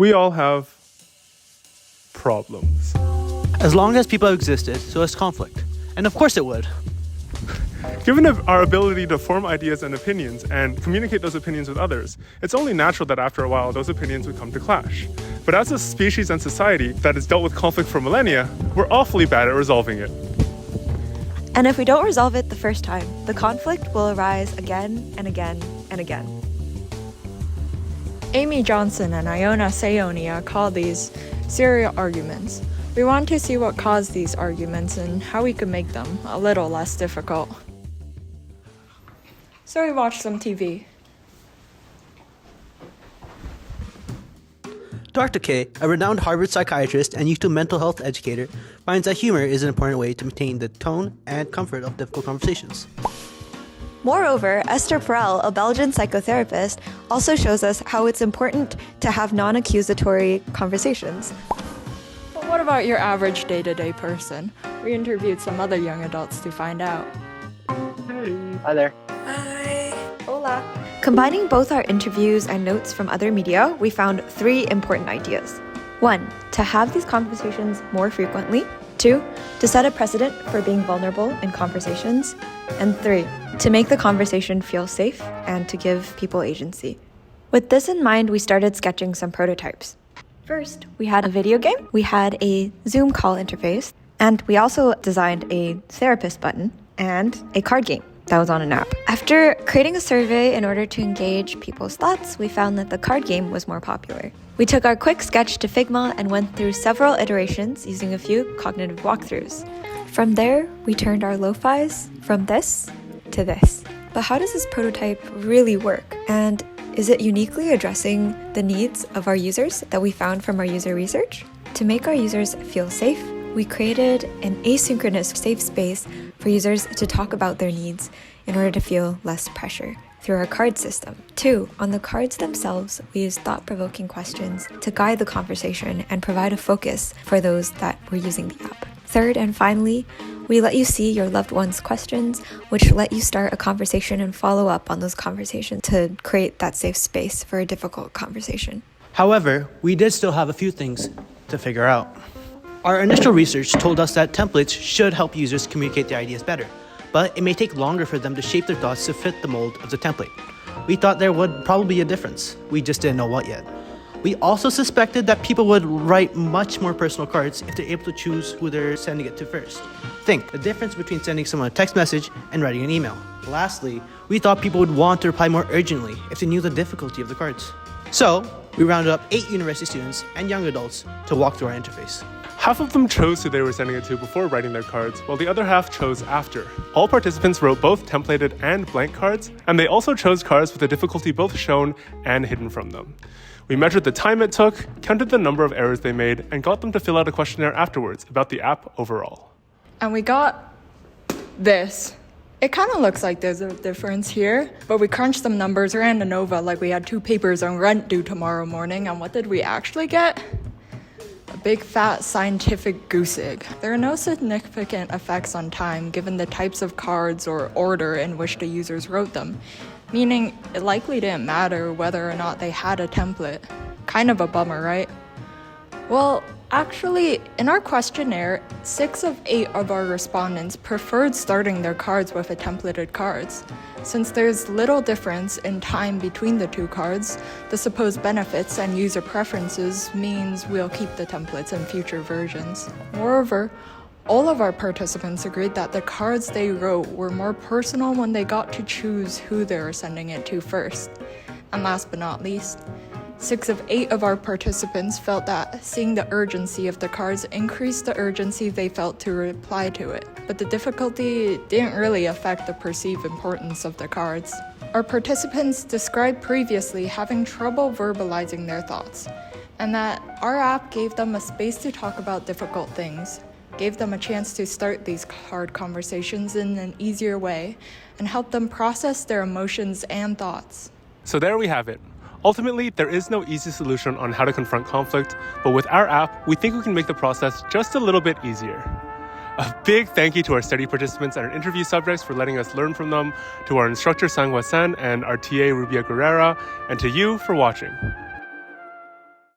We all have problems. As long as people have existed, so has conflict. And of course it would. Given our ability to form ideas and opinions and communicate those opinions with others, it's only natural that after a while those opinions would come to clash. But as a species and society that has dealt with conflict for millennia, we're awfully bad at resolving it. And if we don't resolve it the first time, the conflict will arise again and again and again. Amy Johnson and Cionea call these serial arguments. We want to see what caused these arguments and how we could make them a little less difficult. So we watched some TV. Dr. K, a renowned Harvard psychiatrist and YouTube mental health educator, finds that humor is an important way to maintain the tone and comfort of difficult conversations. Moreover, Esther Perel, a Belgian psychotherapist, also shows us how it's important to have non-accusatory conversations. But what about your average day-to-day person? We interviewed some other young adults to find out. Hey. Hi there. Hola. Combining both our interviews and notes from other media, we found 3 important ideas. 1. To have these conversations more frequently. 2. To set a precedent for being vulnerable in conversations. And 3. To make the conversation feel safe and to give people agency. With this in mind, we started sketching some prototypes. First, we had a video game, we had a Zoom call interface, and we also designed a therapist button and a card game that was on an app. After creating a survey in order to engage people's thoughts, we found that the card game was more popular. We took our quick sketch to Figma and went through several iterations using a few cognitive walkthroughs. From there, we turned our lo-fis from this to this. But how does this prototype really work? And is it uniquely addressing the needs of our users that we found from our user research? To make our users feel safe, we created an asynchronous safe space for users to talk about their needs in order to feel less pressure through our card system. 2, on the cards themselves, we used thought-provoking questions to guide the conversation and provide a focus for those that were using the app. 3rd and finally, we let you see your loved one's questions, which let you start a conversation and follow up on those conversations to create that safe space for a difficult conversation. However, we did still have a few things to figure out. Our initial research told us that templates should help users communicate their ideas better, but it may take longer for them to shape their thoughts to fit the mold of the template. We thought there would probably be a difference. We just didn't know what yet. We also suspected that people would write much more personal cards if they're able to choose who they're sending it to first. Think, the difference between sending someone a text message and writing an email. Lastly, we thought people would want to reply more urgently if they knew the difficulty of the cards. So, we rounded up 8 university students and young adults to walk through our interface. Half of them chose who they were sending it to before writing their cards, while the other half chose after. All participants wrote both templated and blank cards, and they also chose cards with the difficulty both shown and hidden from them. We measured the time it took, counted the number of errors they made, and got them to fill out a questionnaire afterwards about the app overall. And we got this. It kind of looks like there's a difference here, but we crunched some numbers, ran ANOVA like we had 2 papers on rent due tomorrow morning, and what did we actually get? A big fat scientific goose egg. There are no significant effects on time given the types of cards or order in which the users wrote them, meaning it likely didn't matter whether or not they had a template. Kind of a bummer, right? Well, actually, in our questionnaire, 6 of 8 of our respondents preferred starting their cards with a templated cards. Since there's little difference in time between the 2 cards, the supposed benefits and user preferences means we'll keep the templates in future versions. Moreover, all of our participants agreed that the cards they wrote were more personal when they got to choose who they were sending it to first. And last but not least, 6 of 8 of our participants felt that seeing the urgency of the cards increased the urgency they felt to reply to it, but the difficulty didn't really affect the perceived importance of the cards. Our participants described previously having trouble verbalizing their thoughts, and that our app gave them a space to talk about difficult things, gave them a chance to start these hard conversations in an easier way, and helped them process their emotions and thoughts. So there we have it. Ultimately, there is no easy solution on how to confront conflict, but with our app, we think we can make the process just a little bit easier. A big thank you to our study participants and our interview subjects for letting us learn from them, to our instructor Sang-Hwa Sen and our TA Rubia Guerrera, and to you for watching.